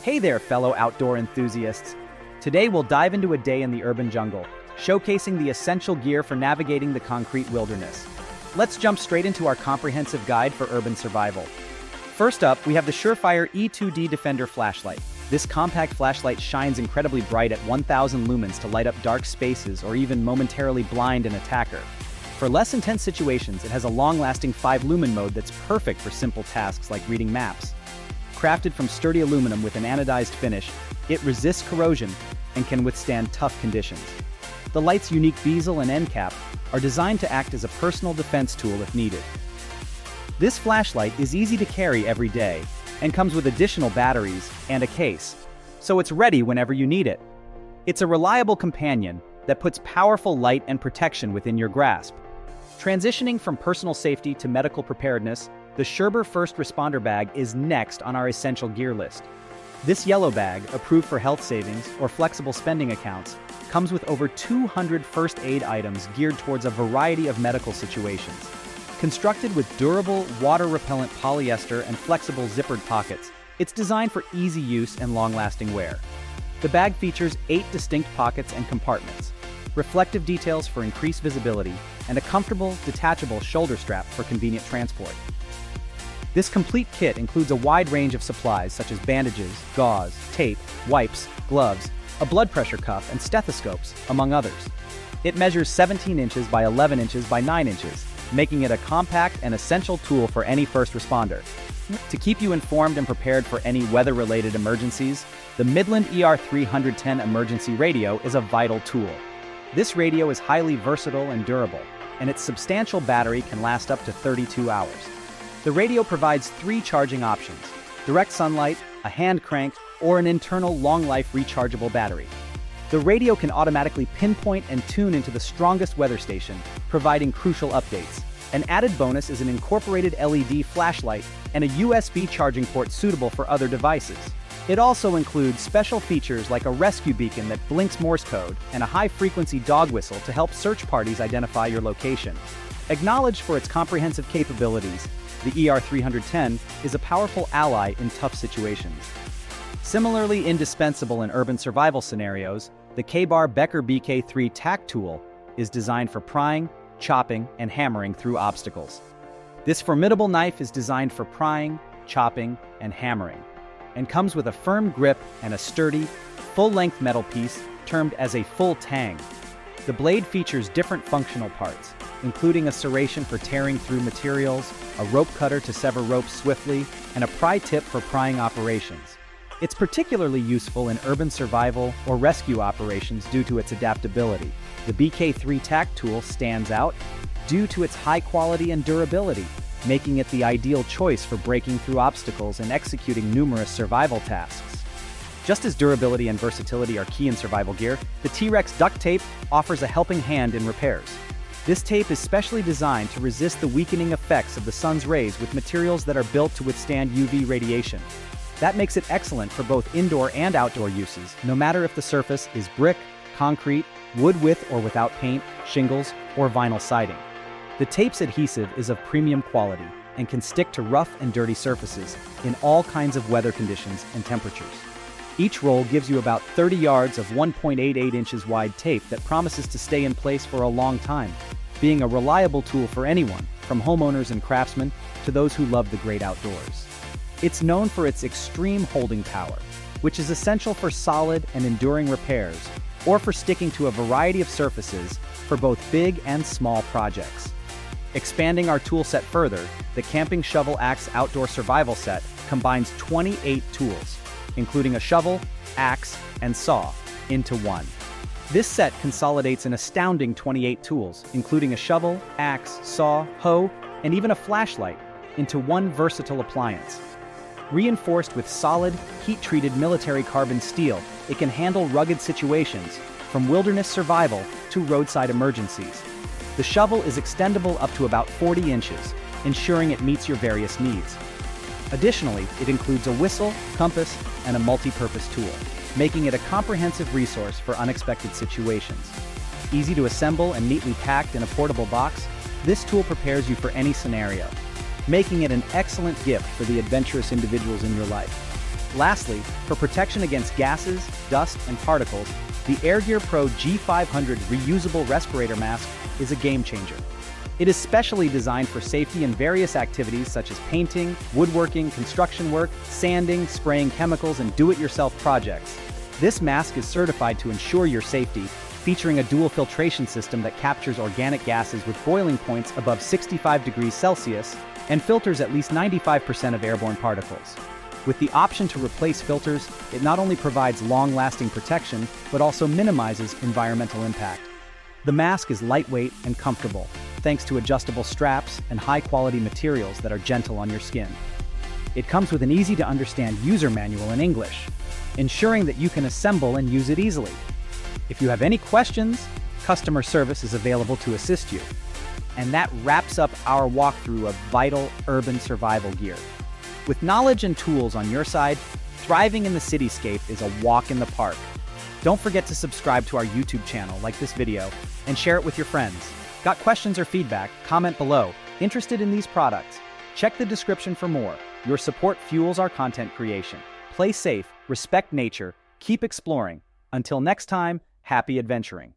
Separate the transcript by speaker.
Speaker 1: Hey there, fellow outdoor enthusiasts. Today we'll dive into a day in the urban jungle, showcasing the essential gear for navigating the concrete wilderness. Let's jump straight into our comprehensive guide for urban survival. First up, we have the Surefire E2D Defender flashlight. This compact flashlight shines incredibly bright at 1000 lumens to light up dark spaces or even momentarily blind an attacker. For less intense situations, it has a long-lasting 5-lumen mode that's perfect for simple tasks like reading maps. Crafted from sturdy aluminum with an anodized finish, it resists corrosion and can withstand tough conditions. The light's unique bezel and end cap are designed to act as a personal defense tool if needed. This flashlight is easy to carry every day and comes with additional batteries and a case, so it's ready whenever you need it. It's a reliable companion that puts powerful light and protection within your grasp. Transitioning from personal safety to medical preparedness, the Scherber First Responder Bag is next on our essential gear list. This yellow bag, approved for health savings or flexible spending accounts, comes with over 200 first aid items geared towards a variety of medical situations. Constructed with durable, water-repellent polyester and flexible zippered pockets, it's designed for easy use and long-lasting wear. The bag features 8 distinct pockets and compartments, reflective details for increased visibility, and a comfortable, detachable shoulder strap for convenient transport. This complete kit includes a wide range of supplies such as bandages, gauze, tape, wipes, gloves, a blood pressure cuff, and stethoscopes, among others. It measures 17 inches by 11 inches by 9 inches, making it a compact and essential tool for any first responder. To keep you informed and prepared for any weather-related emergencies, the Midland ER310 emergency radio is a vital tool. This radio is highly versatile and durable, and its substantial battery can last up to 32 hours. The radio provides 3 charging options: direct sunlight, a hand crank, or an internal long-life rechargeable battery. The radio can automatically pinpoint and tune into the strongest weather station, providing crucial updates. An added bonus is an incorporated LED flashlight and a USB charging port suitable for other devices. It also includes special features like a rescue beacon that blinks Morse code and a high-frequency dog whistle to help search parties identify your location. Acknowledged for its comprehensive capabilities, the ER310 is a powerful ally in tough situations. Similarly indispensable in urban survival scenarios, the K-Bar Becker BK3 tack tool is designed for prying, chopping, and hammering through obstacles. This formidable knife is designed for prying, chopping, and hammering, and comes with a firm grip and a sturdy, full-length metal piece termed as a full tang. The blade features different functional parts, including a serration for tearing through materials, a rope cutter to sever ropes swiftly, and a pry tip for prying operations. It's particularly useful in urban survival or rescue operations due to its adaptability. The BK3 tack tool stands out due to its high quality and durability, making it the ideal choice for breaking through obstacles and executing numerous survival tasks. Just as durability and versatility are key in survival gear, the T-Rex duct tape offers a helping hand in repairs. This tape is specially designed to resist the weakening effects of the sun's rays with materials that are built to withstand UV radiation. That makes it excellent for both indoor and outdoor uses, no matter if the surface is brick, concrete, wood with or without paint, shingles, or vinyl siding. The tape's adhesive is of premium quality and can stick to rough and dirty surfaces in all kinds of weather conditions and temperatures. Each roll gives you about 30 yards of 1.88 inches wide tape that promises to stay in place for a long time, being a reliable tool for anyone, from homeowners and craftsmen to those who love the great outdoors. It's known for its extreme holding power, which is essential for solid and enduring repairs, or for sticking to a variety of surfaces for both big and small projects. Expanding our tool set further, the Camping Shovel Axe Outdoor Survival Set combines 28 tools, including a shovel, axe, and saw, into one. This set consolidates an astounding 28 tools, including a shovel, axe, saw, hoe, and even a flashlight, into one versatile appliance. Reinforced with solid, heat-treated military carbon steel, it can handle rugged situations, from wilderness survival to roadside emergencies. The shovel is extendable up to about 40 inches, ensuring it meets your various needs. Additionally, it includes a whistle, compass, and a multi-purpose tool, making it a comprehensive resource for unexpected situations. Easy to assemble and neatly packed in a portable box, this tool prepares you for any scenario, making it an excellent gift for the adventurous individuals in your life. Lastly, for protection against gases, dust, and particles, the AirGearPro G500 Reusable Respirator Mask is a game changer. It is specially designed for safety in various activities such as painting, woodworking, construction work, sanding, spraying chemicals, and do-it-yourself projects. This mask is certified to ensure your safety, featuring a dual filtration system that captures organic gases with boiling points above 65 degrees Celsius and filters at least 95% of airborne particles. With the option to replace filters, it not only provides long-lasting protection, but also minimizes environmental impact. The mask is lightweight and comfortable, thanks to adjustable straps and high-quality materials that are gentle on your skin. It comes with an easy-to-understand user manual in English, ensuring that you can assemble and use it easily. If you have any questions, customer service is available to assist you. And that wraps up our walkthrough of vital urban survival gear. With knowledge and tools on your side, thriving in the cityscape is a walk in the park. Don't forget to subscribe to our YouTube channel, like this video, and share it with your friends. Got questions or feedback? Comment below. Interested in these products? Check the description for more. Your support fuels our content creation. Play safe, respect nature, keep exploring. Until next time, happy adventuring.